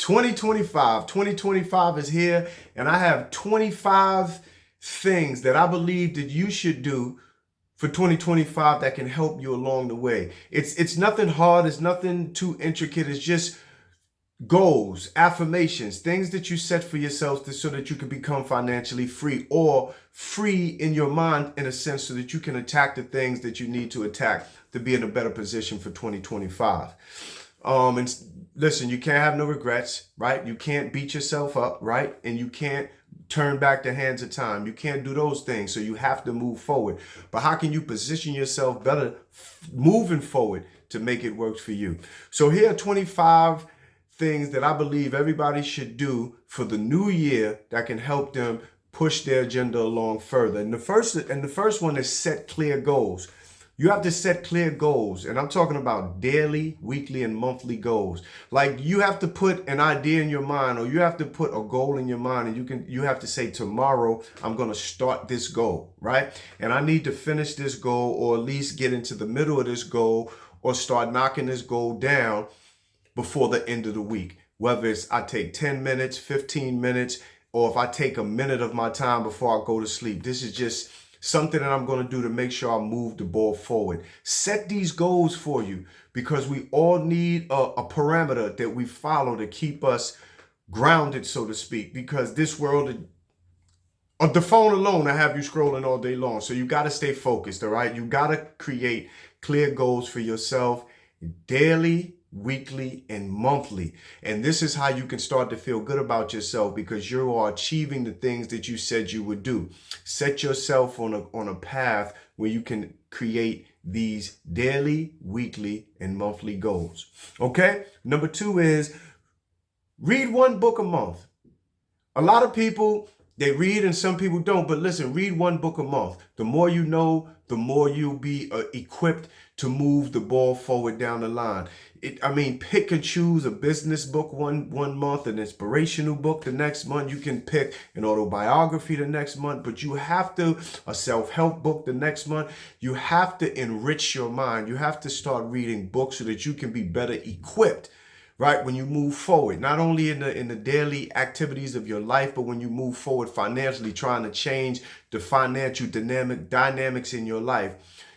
2025 is here, and I have 25 things that I believe that you should do for 2025 that can help you along the way. It's nothing hard, it's nothing too intricate. It's just goals, affirmations, things that you set for yourself so that you can become financially free, or free in your mind in a sense, so that you can attack the things that you need to attack to be in a better position for 2025. And listen, you can't have no regrets, right? You can't beat yourself up, right? And you can't turn back the hands of time. You can't do those things. So you have to move forward. But how can you position yourself better moving forward to make it work for you? So here are 25 things that I believe everybody should do for the new year that can help them push their agenda along further. And the first one is set clear goals. You have to set clear goals, and I'm talking about daily, weekly, and monthly goals. Like, you have to put an idea in your mind, or you have to put a goal in your mind, and you have to say, tomorrow I'm going to start this goal, right? And I need to finish this goal, or at least get into the middle of this goal, or start knocking this goal down before the end of the week. Whether it's I take 10 minutes, 15 minutes, or if I take a minute of my time before I go to sleep. This is just something that I'm going to do to make sure I move the ball forward. Set these goals for you, because we all need a parameter that we follow to keep us grounded, so to speak, because this world, the phone alone, I have you scrolling all day long. So you got to stay focused, all right? You got to create clear goals for yourself daily, weekly, and monthly. And this is how you can start to feel good about yourself, because you are achieving the things that you said you would do. Set yourself on a path where you can create these daily, weekly, and monthly goals. Okay? Number 2 is read one book a month. A lot of people, they read and some people don't, but listen, read one book a month. The more you know, the more you'll be equipped to move the ball forward down the line. Pick and choose a business book one month, an inspirational book the next month. You can pick an autobiography the next month, but you have to, a self-help book the next month. You have to enrich your mind. You have to start reading books so that you can be better equipped, right, when you move forward, not only in the daily activities of your life, but when you move forward financially, trying to change the financial dynamics in your life.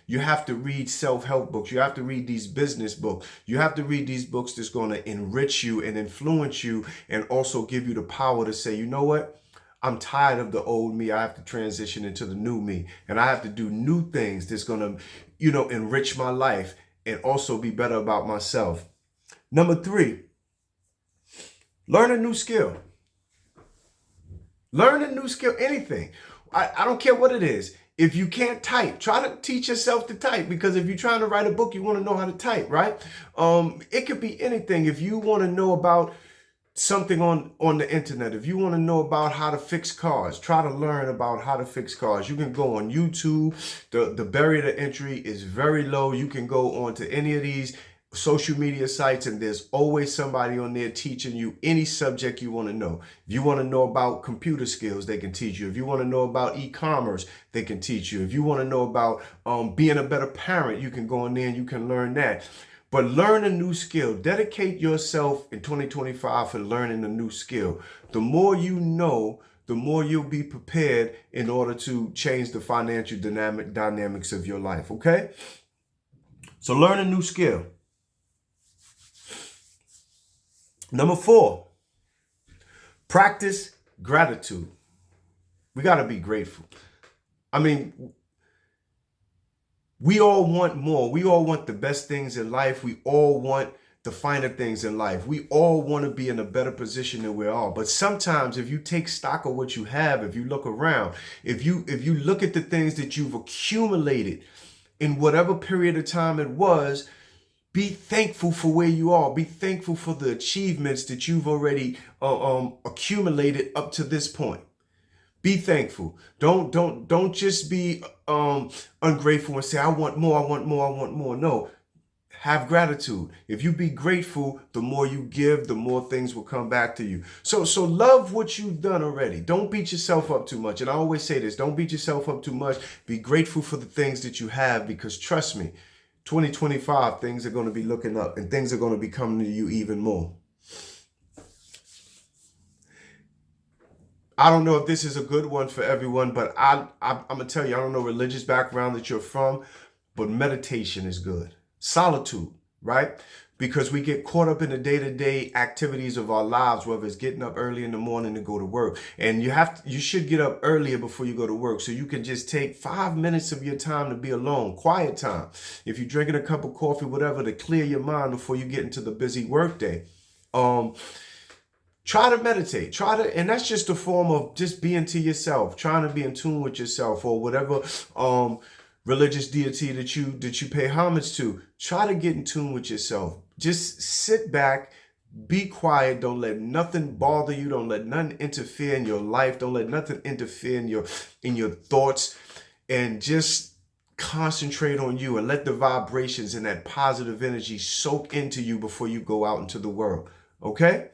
You have to read self-help books. You have to read these business books. You have to read these books that's going to enrich you and influence you, and also give you the power to say, you know what? I'm tired of the old me. I have to transition into the new me, and I have to do new things that's going to, enrich my life and also be better about myself. Number 3, learn a new skill. Learn a new skill, anything. I don't care what it is. If you can't type, try to teach yourself to type, because if you're trying to write a book, you want to know how to type, right? It could be anything. If you want to know about something on the internet, if you want to know about how to fix cars, try to learn about how to fix cars. You can go on YouTube. The barrier to entry is very low. You can go on to any of these social media sites, and there's always somebody on there teaching you any subject you want to know. If you want to know about computer skills, they can teach you. If you want to know about e-commerce, they can teach you. If you want to know about being a better parent, you can go in there and you can learn that. But learn a new skill. Dedicate yourself in 2025 for learning a new skill. The more you know, the more you'll be prepared in order to change the financial dynamics of your life, okay? So learn a new skill. Number 4, practice gratitude. We got to be grateful. We all want more. We all want the best things in life. We all want the finer things in life. We all want to be in a better position than we are. But sometimes if you take stock of what you have, if you look around, if you look at the things that you've accumulated in whatever period of time it was, be thankful for where you are. Be thankful for the achievements that you've already accumulated up to this point. Be thankful. Don't just be ungrateful and say, I want more, I want more, I want more. No, have gratitude. If you be grateful, the more you give, the more things will come back to you. So love what you've done already. Don't beat yourself up too much. And I always say this, don't beat yourself up too much. Be grateful for the things that you have, because trust me, 2025, things are going to be looking up and things are going to be coming to you even more. I don't know if this is a good one for everyone, but I'm gonna tell you, I don't know religious background that you're from, but meditation is good. Solitude, right? Because we get caught up in the day-to-day activities of our lives, whether it's getting up early in the morning to go to work. And you should get up earlier before you go to work, so you can just take 5 minutes of your time to be alone, quiet time. If you're drinking a cup of coffee, whatever, to clear your mind before you get into the busy workday. Try to meditate. And that's just a form of just being to yourself, trying to be in tune with yourself, or whatever religious deity that you pay homage to. Try to get in tune with yourself. Just sit back, be quiet. Don't let nothing bother you. Don't let nothing interfere in your life. Don't let nothing interfere in your thoughts, and just concentrate on you and let the vibrations and that positive energy soak into you before you go out into the world. Okay?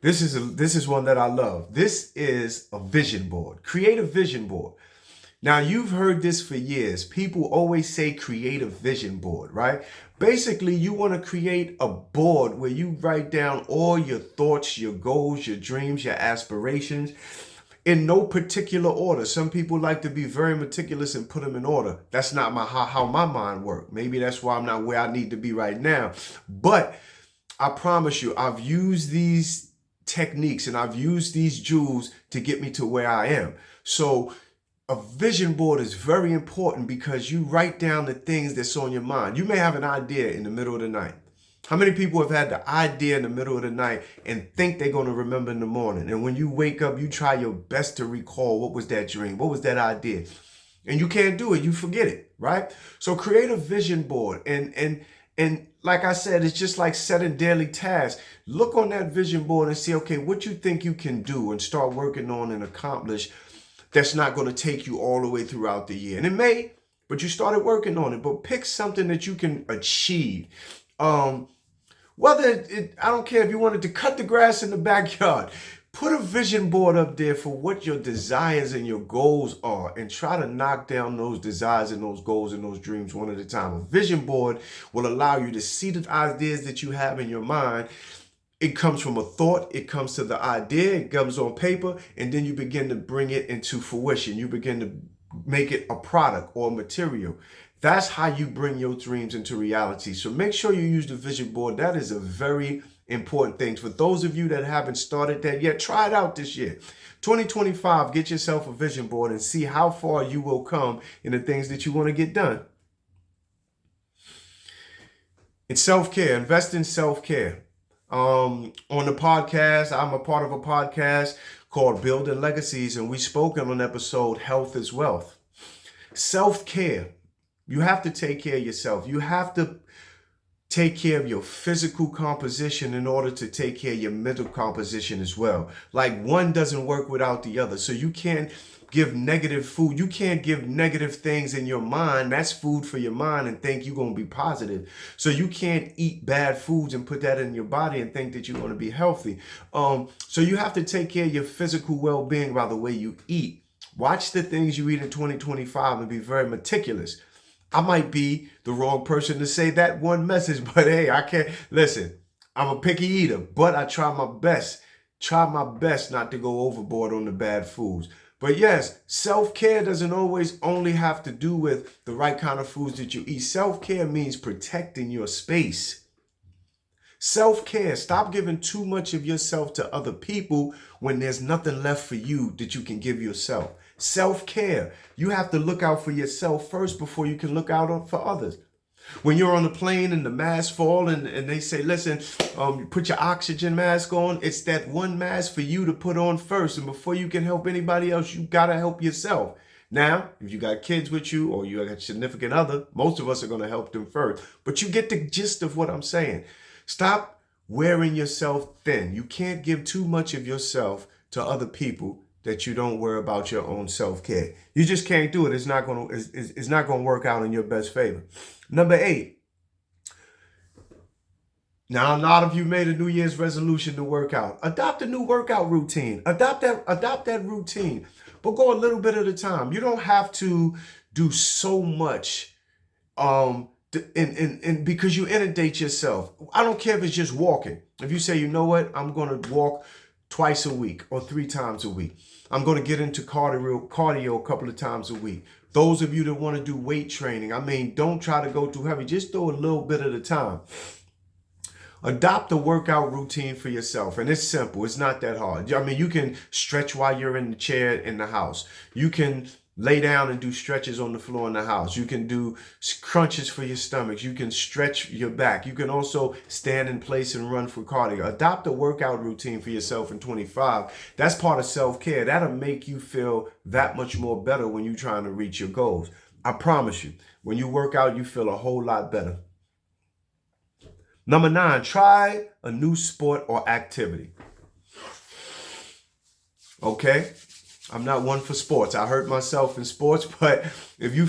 This is one that I love. This is a vision board. Create a vision board. Now, you've heard this for years. People always say create a vision board, right? Basically, you want to create a board where you write down all your thoughts, your goals, your dreams, your aspirations in no particular order. Some people like to be very meticulous and put them in order. That's not how my mind works. Maybe that's why I'm not where I need to be right now. But I promise you, I've used these techniques and I've used these jewels to get me to where I am. So a vision board is very important because you write down the things that's on your mind. You may have an idea in the middle of the night. How many people have had the idea in the middle of the night and think they're going to remember in the morning? And when you wake up, you try your best to recall what was that dream? What was that idea? And you can't do it. You forget it, right? So create a vision board. And like I said, it's just like setting daily tasks. Look on that vision board and see, okay, what you think you can do and start working on and accomplish that's not going to take you all the way throughout the year. And it may, but you started working on it. But pick something that you can achieve. I don't care if you wanted to cut the grass in the backyard. Put a vision board up there for what your desires and your goals are, and try to knock down those desires and those goals and those dreams one at a time. A vision board will allow you to see the ideas that you have in your mind. It comes from a thought, it comes to the idea, it comes on paper, and then you begin to bring it into fruition. You begin to make it a product or material. That's how you bring your dreams into reality. So make sure you use the vision board. That is a very important thing. For those of you that haven't started that yet, try it out this year. 2025, get yourself a vision board and see how far you will come in the things that you want to get done. It's self-care. Invest in self-care. On the podcast, I'm a part of a podcast called Building Legacies, and we spoke on an episode, Health is Wealth. Self-care. You have to take care of yourself. You have to take care of your physical composition in order to take care of your mental composition as well. Like, one doesn't work without the other. So you can't give negative food. You can't give negative things in your mind. That's food for your mind, and think you're going to be positive. So you can't eat bad foods and put that in your body and think that you're going to be healthy. So you have to take care of your physical well-being by the way you eat. Watch the things you eat in 2025 and be very meticulous. I might be the wrong person to say that one message, but hey, I can't listen. I'm a picky eater, but I try my best. Try my best not to go overboard on the bad foods. But yes, self-care doesn't always only have to do with the right kind of foods that you eat. Self-care means protecting your space. Self-care, stop giving too much of yourself to other people when there's nothing left for you that you can give yourself. Self-care, you have to look out for yourself first before you can look out for others. When you're on the plane and the mask fall and they say, listen, put your oxygen mask on, it's that one mask for you to put on first. And before you can help anybody else, you got to help yourself. Now, if you got kids with you or you got a significant other, most of us are going to help them first. But you get the gist of what I'm saying. Stop wearing yourself thin. You can't give too much of yourself to other people that you don't worry about your own self-care. You just can't do it. It's not going to work out in your best favor. Number 8. Now, a lot of you made a New Year's resolution to work out. Adopt a new workout routine. Adopt that routine, but go a little bit at a time. You don't have to do so much And because you inundate yourself. I don't care if it's just walking. If you say, you know what, I'm going to walk twice a week or 3 times a week. I'm going to get into cardio a couple of times a week. Those of you that want to do weight training, I mean, don't try to go too heavy. Just do a little bit at a time. Adopt a workout routine for yourself. And it's simple. It's not that hard. I mean, you can stretch while you're in the chair in the house. You can lay down and do stretches on the floor in the house. You can do crunches for your stomachs. You can stretch your back. You can also stand in place and run for cardio. Adopt a workout routine for yourself in 25. That's part of self-care. That'll make you feel that much more better when you're trying to reach your goals. I promise you, when you work out, you feel a whole lot better. Number 9, try a new sport or activity. Okay? I'm not one for sports. I hurt myself in sports, but if you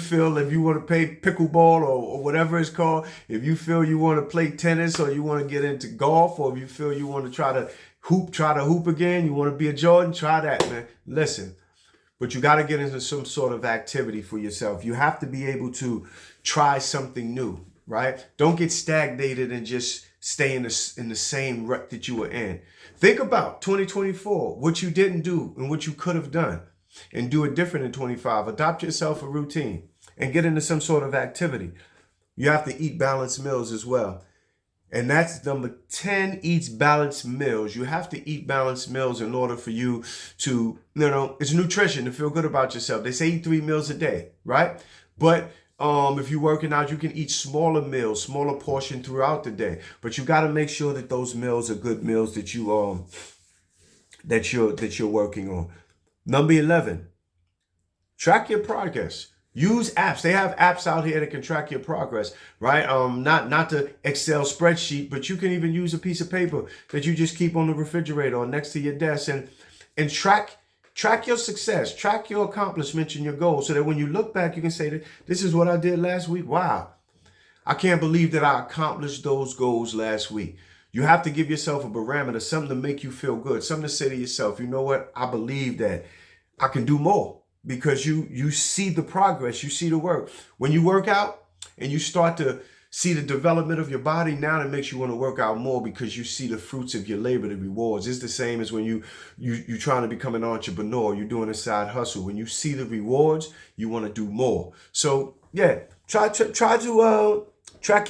want to play pickleball or whatever it's called, if you feel you want to play tennis or you want to get into golf, or if you feel you want to try to hoop again, you want to be a Jordan, try that, man. Listen, but you got to get into some sort of activity for yourself. You have to be able to try something new, right? Don't get stagnated and just stay in the same rut that you were in. Think about 2024, what you didn't do and what you could have done, and do it different in 25. Adopt yourself a routine and get into some sort of activity. You have to eat balanced meals as well. And that's number 10, eats balanced meals. You have to eat balanced meals in order for you to, it's nutrition to feel good about yourself. They say eat 3 meals a day, right? But if you're working out, you can eat smaller meals, smaller portion throughout the day. But you got to make sure that those meals are good meals that you're working on. Number 11, track your progress. Use apps. They have apps out here that can track your progress, right? Not the Excel spreadsheet, but you can even use a piece of paper that you just keep on the refrigerator or next to your desk and track your success, track your accomplishments and your goals, so that when you look back, you can say that this is what I did last week. Wow, I can't believe that I accomplished those goals last week. You have to give yourself a barometer, something to make you feel good, something to say to yourself, you know what? I believe that I can do more, because you see the progress, you see the work. When you work out and you start to see the development of your body, now it makes you want to work out more, because you see the fruits of your labor, the rewards. It's the same as when you're trying to become an entrepreneur, you're doing a side hustle. When you see the rewards, you want to do more. So yeah, try to track your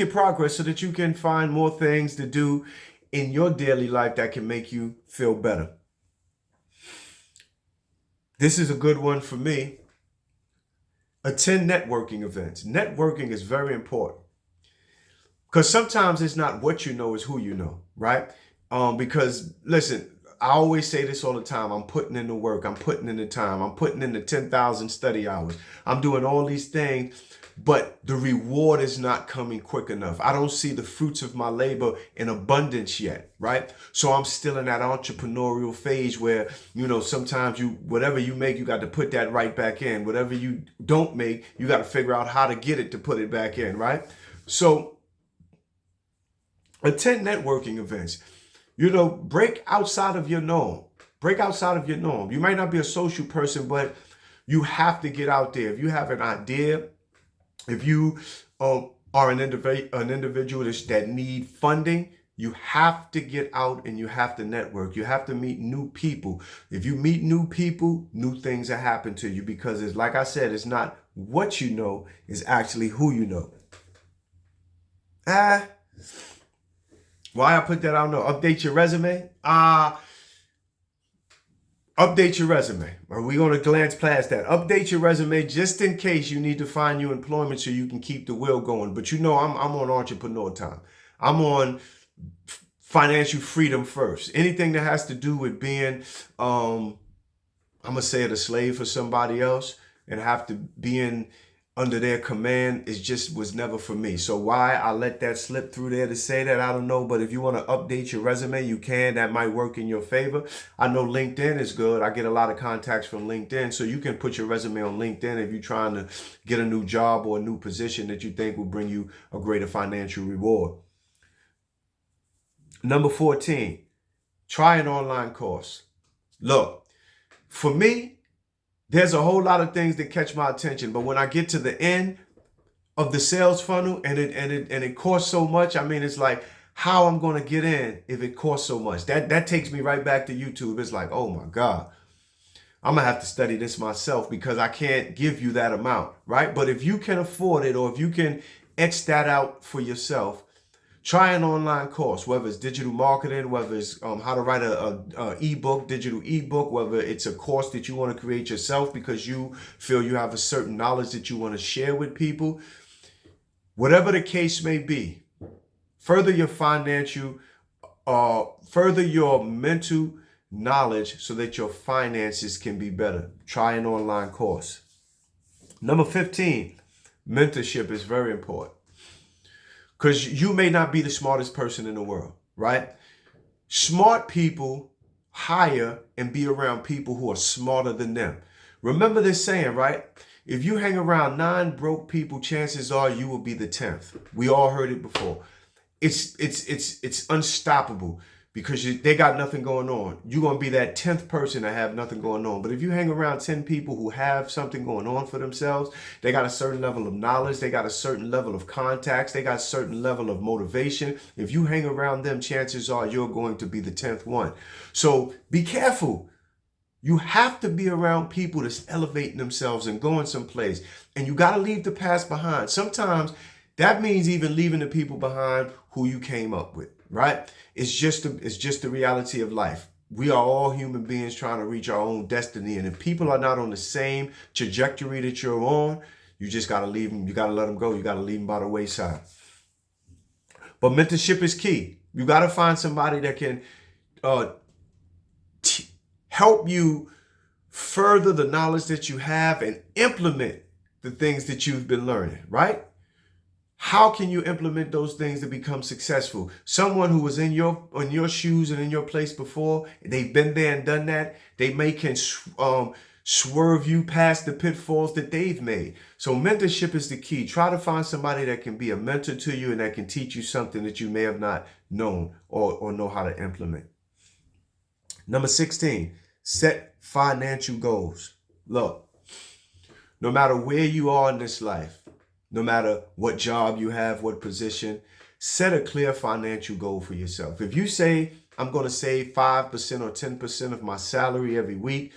progress so that you can find more things to do in your daily life that can make you feel better. This is a good one for me. Attend networking events. Networking is very important, because sometimes it's not what you know, it's who you know, right? Because listen, I always say this all the time. I'm putting in the work. I'm putting in the time. I'm putting in the 10,000 study hours. I'm doing all these things, but the reward is not coming quick enough. I don't see the fruits of my labor in abundance yet, right? So I'm still in that entrepreneurial phase where, sometimes whatever you make, you got to put that right back in. Whatever you don't make, you got to figure out how to get it to put it back in, right? So attend networking events. Break outside of your norm. Break outside of your norm. You might not be a social person, but you have to get out there. If you have an idea, if you are an individual that need funding, you have to get out and you have to network. You have to meet new people. If you meet new people, new things will happen to you, because it's like I said, it's not what you know, it's actually who you know. Why I put that, I don't know. Update your resume. Update your resume. Are we going to glance past that? Update your resume just in case you need to find new employment so you can keep the wheel going. But I'm on entrepreneur time. I'm on financial freedom first. Anything that has to do with being, I'm going to say it, a slave for somebody else and have to be under their command was never for me. So why I let that slip through there to say that, I don't know. But if you want to update your resume, you can. That might work in your favor. I know LinkedIn is good. I get a lot of contacts from LinkedIn. So you can put your resume on LinkedIn if you're trying to get a new job or a new position that you think will bring you a greater financial reward. Number 14, try an online course. Look, for me, there's a whole lot of things that catch my attention, but when I get to the end, of the sales funnel, and it costs so much. I mean, it's like how I'm going to get in if it costs so much. That takes me right back to YouTube. It's like, oh my God, I'm gonna have to study this myself because I can't give you that amount, right? But if you can afford it, or if you can X that out for yourself, try an online course, whether it's digital marketing, whether it's how to write a ebook, digital ebook, whether it's a course that you want to create yourself because you feel you have a certain knowledge that you want to share with people. Whatever the case may be, further your financial, further your mental knowledge so that your finances can be better. Try an online course. Number 15, mentorship is very important. Because you may not be the smartest person in the world, right? Smart people hire and be around people who are smarter than them. Remember this saying, right? If you hang around 9 broke people, chances are you will be the 10th. We all heard it before. It's unstoppable because they got nothing going on. You're going to be that 10th person that have nothing going on. But if you hang around 10 people who have something going on for themselves, they got a certain level of knowledge, they got a certain level of contacts, they got a certain level of motivation. If you hang around them, chances are you're going to be the 10th one. So be careful. You have to be around people that's elevating themselves and going someplace. And you got to leave the past behind. Sometimes that means even leaving the people behind who you came up with, right? It's just the reality of life. We are all human beings trying to reach our own destiny. And if people are not on the same trajectory that you're on, you just got to leave them. You got to let them go. You got to leave them by the wayside. But mentorship is key. You got to find somebody that can help you further the knowledge that you have and implement the things that you've been learning, right? How can you implement those things to become successful? Someone who was in your shoes and in your place before, they've been there and done that. They can swerve you past the pitfalls that they've made. So mentorship is the key. Try to find somebody that can be a mentor to you and that can teach you something that you may have not known or know how to implement. Number 16, set financial goals. Look, no matter where you are in this life, no matter what job you have, what position, set a clear financial goal for yourself. If you say, I'm going to save 5% or 10% of my salary every week,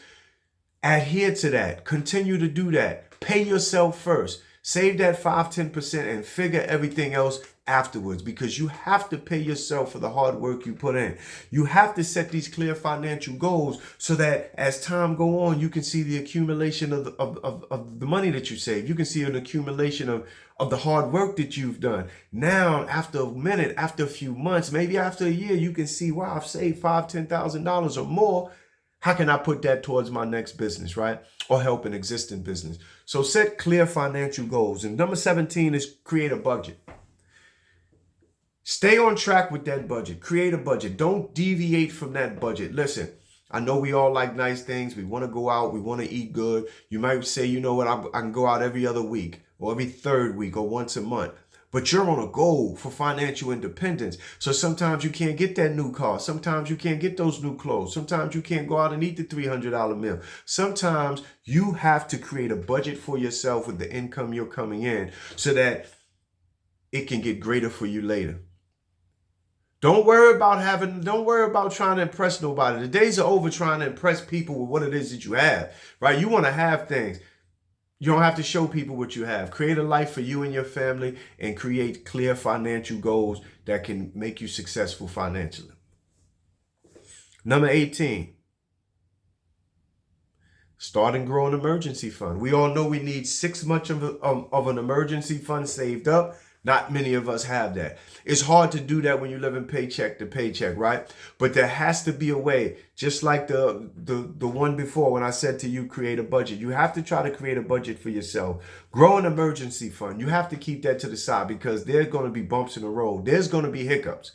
adhere to that. Continue to do that. Pay yourself first. Save that 5-10% and figure everything else afterwards, because you have to pay yourself for the hard work you put in. You have to set these clear financial goals so that as time go on, you can see the accumulation of the money that you save. You can see an accumulation of the hard work that you've done. Now, after a minute, after a few months, maybe after a year, you can see, wow, I've saved $5,000-$10,000 or more. How can I put that towards my next business, right? Or help an existing business. So set clear financial goals. And number 17 is create a budget. Stay on track with that budget. Create a budget. Don't deviate from that budget. Listen, I know we all like nice things. We want to go out. We want to eat good. You might say, you know what, I can go out every other week or every third week or once a month. But you're on a goal for financial independence. So sometimes you can't get that new car. Sometimes you can't get those new clothes. Sometimes you can't go out and eat the $300 meal. Sometimes you have to create a budget for yourself with the income you're coming in so that it can get greater for you later. Don't worry about trying to impress nobody. The days are over trying to impress people with what it is that you have, right? You want to have things. You don't have to show people what you have. Create a life for you and your family and create clear financial goals that can make you successful financially. Number 18, start and grow an emergency fund. We all know we need 6 months of an emergency fund saved up. Not many of us have that. It's hard to do that when you're living paycheck to paycheck, right? But there has to be a way, just like the one before when I said to you, create a budget. You have to try to create a budget for yourself. Grow an emergency fund. You have to keep that to the side because there's going to be bumps in the road. There's going to be hiccups.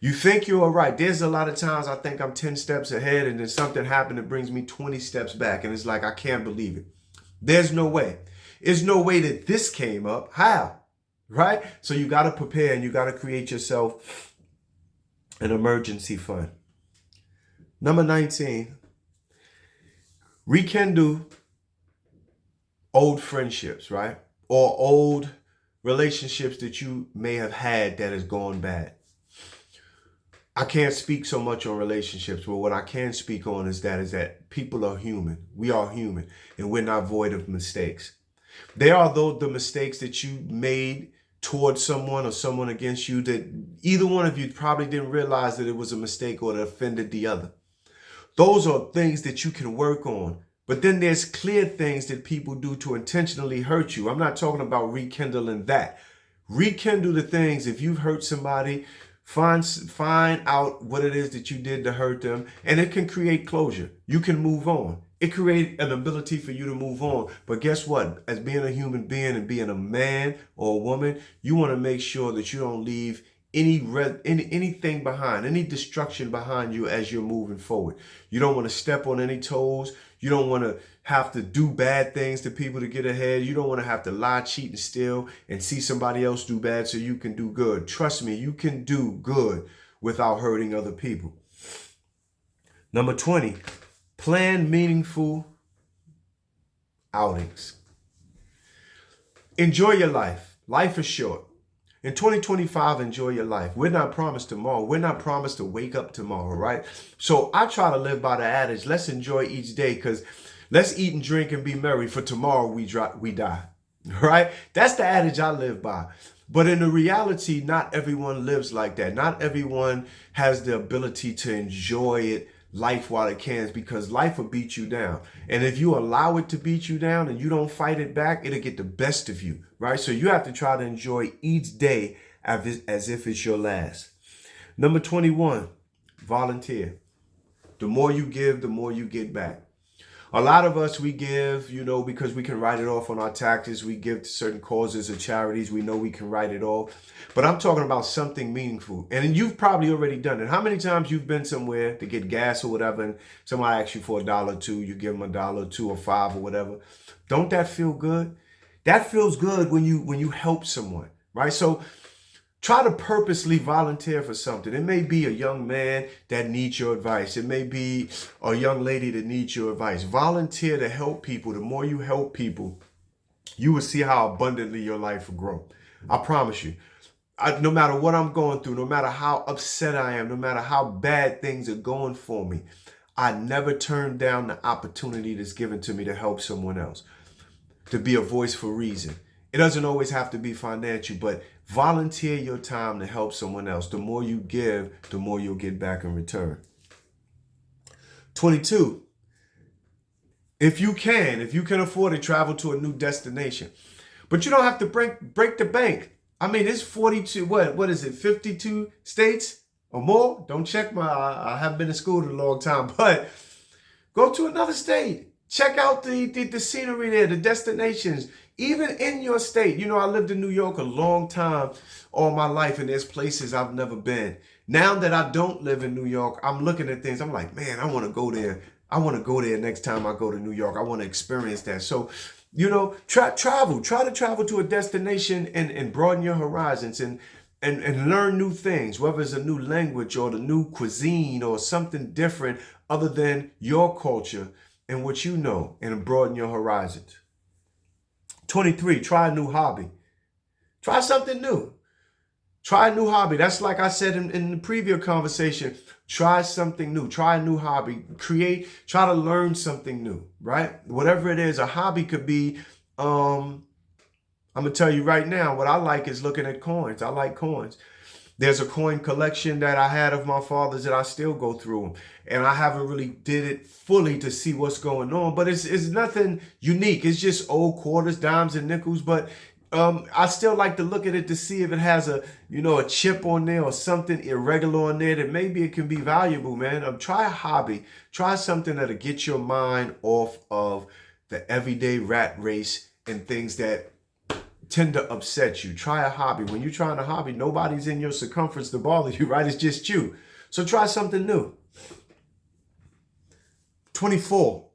You think you're all right. There's a lot of times I think I'm 10 steps ahead and then something happened that brings me 20 steps back. And it's like, I can't believe it. There's no way. There's no way that this came up. How? Right? So you got to prepare and you got to create yourself an emergency fund. Number 19, rekindle old friendships, right? Or old relationships that you may have had that has gone bad. I can't speak so much on relationships, but what I can speak on is that people are human. We are human, and we're not void of mistakes. There are the mistakes that you made towards someone or someone against you that either one of you probably didn't realize that it was a mistake or that offended the other. Those are things that you can work on. But then there's clear things that people do to intentionally hurt you. I'm not talking about rekindling that. Rekindle the things. If you've hurt somebody, find out what it is that you did to hurt them, and it can create closure. You can move on. It creates an ability for you to move on. But guess what? As being a human being and being a man or a woman, you want to make sure that you don't leave anything behind, any destruction behind you as you're moving forward. You don't want to step on any toes. You don't want to have to do bad things to people to get ahead. You don't want to have to lie, cheat, and steal and see somebody else do bad so you can do good. Trust me, you can do good without hurting other people. Number 20, plan meaningful outings. Enjoy your life. Life is short. In 2025, enjoy your life. We're not promised tomorrow. We're not promised to wake up tomorrow, right? So I try to live by the adage, let's enjoy each day, because let's eat and drink and be merry, for tomorrow we die, right? That's the adage I live by. But in the reality, not everyone lives like that. Not everyone has the ability to enjoy it, life while it can, because life will beat you down. And if you allow it to beat you down and you don't fight it back, it'll get the best of you, right? So you have to try to enjoy each day as if it's your last. Number 21, volunteer. The more you give, the more you get back. A lot of us, we give, because we can write it off on our taxes. We give to certain causes or charities. We know we can write it off. But I'm talking about something meaningful. And you've probably already done it. How many times you've been somewhere to get gas or whatever, and somebody asks you for $1 or $2, you give them $1 or $2 or $5 or whatever. Don't that feel good? That feels good when you help someone, right? So try to purposely volunteer for something. It may be a young man that needs your advice. It may be a young lady that needs your advice. Volunteer to help people. The more you help people, you will see how abundantly your life will grow. I promise you. No matter what I'm going through, no matter how upset I am, no matter how bad things are going for me, I never turn down the opportunity that's given to me to help someone else, to be a voice for reason. It doesn't always have to be financial, but volunteer your time to help someone else. The more you give, the more you'll get back in return. 22, if you can afford to travel to a new destination, but you don't have to break the bank. I mean, it's 42, what is it, 52 states or more? Don't check I haven't been in school in a long time, but go to another state. Check out the scenery there, the destinations, even in your state. I lived in New York a long time, all my life, and there's places I've never been. Now that I don't live in New York, I'm looking at things. I'm like, man, I want to go there. I want to go there next time I go to New York. I want to experience that. So, try to travel to a destination and broaden your horizons and learn new things, whether it's a new language or the new cuisine or something different other than your culture and what you know, and broaden your horizons. 23, try a new hobby. Try something new. Try a new hobby. That's like I said in the previous conversation. Try something new. Try a new hobby. Try to learn something new, right? Whatever it is, a hobby could be, I'm going to tell you right now, what I like is looking at coins. I like coins. There's a coin collection that I had of my father's that I still go through. And I haven't really did it fully to see what's going on. But it's nothing unique. It's just old quarters, dimes, and nickels. But I still like to look at it to see if it has a chip on there or something irregular on there that maybe it can be valuable, man. Try a hobby. Try something that'll get your mind off of the everyday rat race and things that tend to upset you. Try a hobby. When you're trying a hobby, nobody's in your circumference to bother you, right? It's just you. So try something new. 24.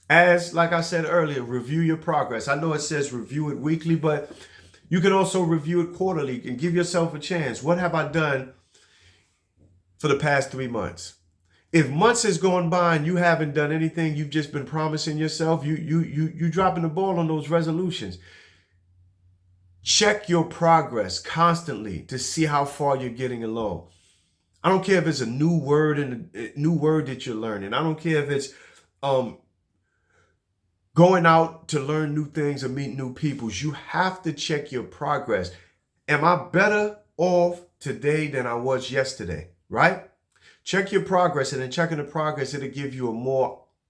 Like I said earlier, review your progress. I know it says review it weekly, but you can also review it quarterly and give yourself a chance. What have I done for the past 3 months? If months has gone by and you haven't done anything, you've just been promising yourself, you dropping the ball on those resolutions. Check your progress constantly to see how far you're getting along. I don't care if it's a new word that you're learning. I don't care if it's going out to learn new things or meet new people. You have to check your progress. Am I better off today than I was yesterday? Right? Check your progress, and in checking the progress, it'll give you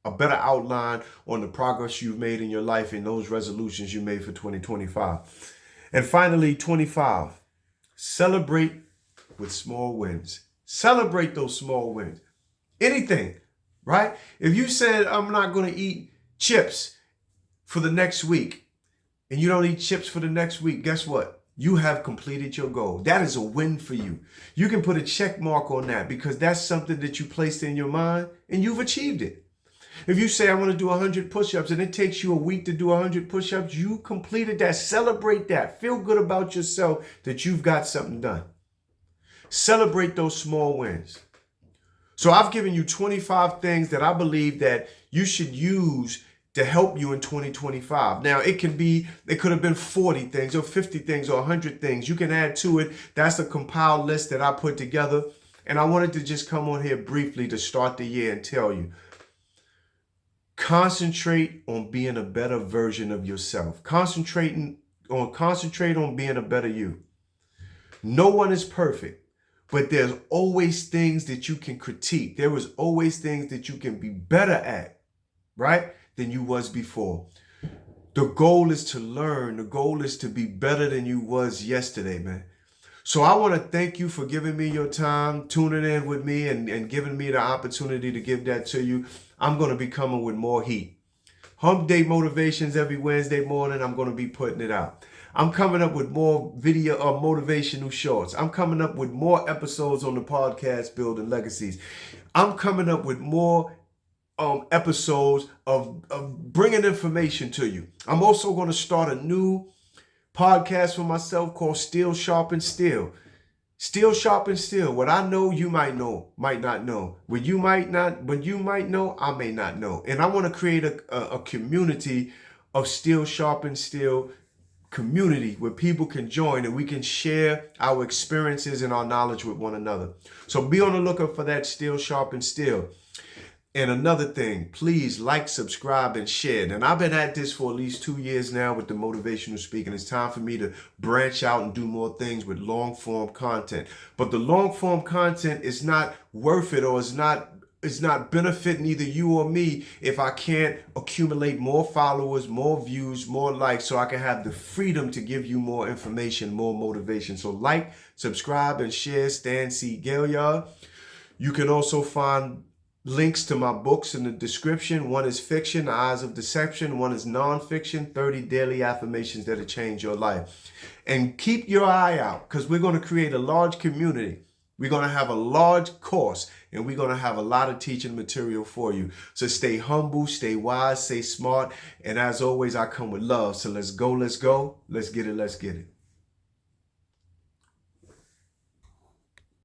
a better outline on the progress you've made in your life and those resolutions you made for 2025. And finally, 25, celebrate with small wins. Celebrate those small wins. Anything, right? If you said, I'm not going to eat chips for the next week, and you don't eat chips for the next week, guess what? You have completed your goal. That is a win for you. You can put a check mark on that because that's something that you placed in your mind and you've achieved it. If you say, I want to do 100 push-ups and it takes you a week to do 100 push-ups, you completed that. Celebrate that. Feel good about yourself that you've got something done. Celebrate those small wins. So I've given you 25 things that I believe that you should use to help you in 2025. Now, it could have been 40 things or 50 things or 100 things. You can add to it. That's a compiled list that I put together. And I wanted to just come on here briefly to start the year and tell you, concentrate on being a better version of yourself. Concentrate on being a better you. No one is perfect, but there's always things that you can critique. There is always things that you can be better at, right, than you was before. The goal is to learn. The goal is to be better than you was yesterday, man. So I want to thank you for giving me your time, tuning in with me and giving me the opportunity to give that to you. I'm going to be coming with more heat. Hump Day Motivations every Wednesday morning. I'm going to be putting it out. I'm coming up with more video or motivational shorts. I'm coming up with more episodes on the podcast, Building Legacies. I'm coming up with more episodes of bringing information to you. I'm also going to start a new podcast for myself called Still Sharp and Still. Still Sharp and Still. What I know, you might not know. What you might know, I may not know. And I want to create a community of Still Sharp and Still community where people can join and we can share our experiences and our knowledge with one another. So be on the lookout for that Still Sharp and Still. And another thing, please like, subscribe, and share. And I've been at this for at least 2 years now with the motivational speaking. It's time for me to branch out and do more things with long form content. But the long form content is not worth it, or it's not benefiting either you or me if I can't accumulate more followers, more views, more likes, so I can have the freedom to give you more information, more motivation. So like, subscribe, and share. Stan C. Gaillard. You can also find links to my books in the description. One is fiction, The Eyes of Deception. One is nonfiction, 30 Daily Affirmations That'll Change Your Life. And keep your eye out because we're going to create a large community. We're going to have a large course and we're going to have a lot of teaching material for you. So stay humble, stay wise, stay smart. And as always, I come with love. So let's go. Let's get it.